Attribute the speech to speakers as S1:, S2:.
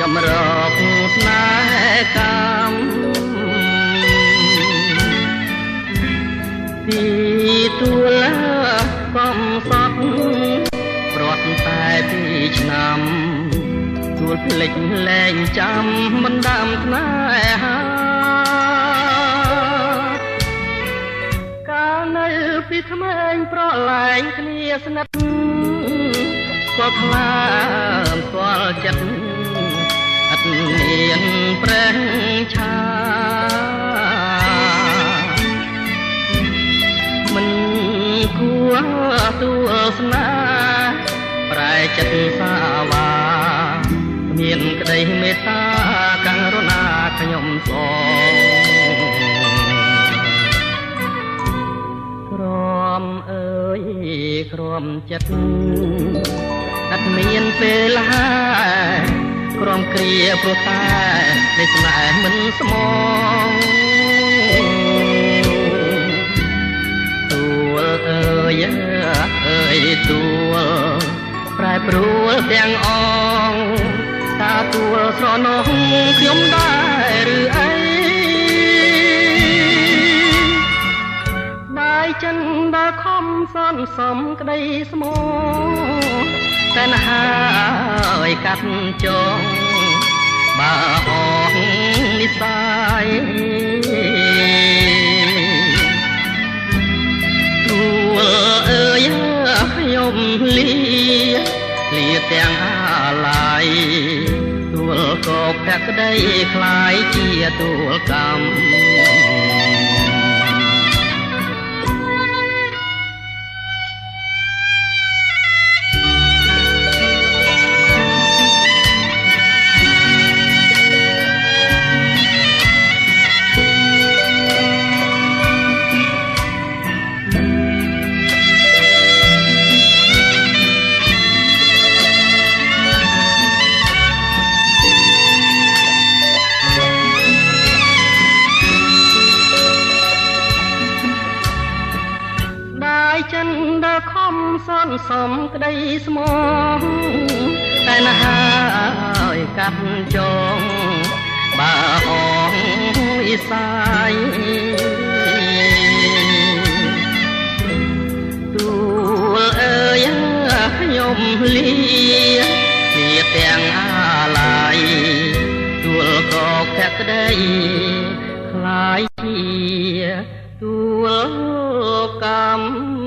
S1: ចម្រោកស្នេហ៍កម្មទីទួលកំសត់ព្រាត់តែ2ឆ្នាំទួលភ្លេចលែងចាំមិនដាំស្នេហាកាលនៅពីក្មេងប្រឡែងគ្នាស្និទ្ធក៏ខ្លាមស្គាល់ចិត្តអត់មានប្រេងឆាមិនគួរទួលស្នេហ៍ប្រែចិត្តសាវាមានក្តីមេត្តាករុណាខ្ញុំសងក្រមអើយក្រមចិត្តអត់មានពេលហាក្រមគ្រាព្រោះតែនៃស្នេហ៍មិនស្មងទួលអើយអើយទួលប្រែប្រួលទាំងអងតាទួលស្រណោះខ្ញុំដែរឬអីបាយចិនដល់ខំសន្សំក្តីស្មោតែនហើយកាត់ចងបើអងនិស័យទួលអើយខ្ញុំលាទាំងអាឡ័យទួលក៏ភក្តីคล้ายជាទួលកម្មចិនដល់ខំសន្សំក្តីស្មងតែនហើយកាត់ចងបើអងអ៊ីសាយទួលអើយខ្ញុំលាទាំងអាឡ័យទួលក៏ភក្តីคล้ายជាទួលកម្ម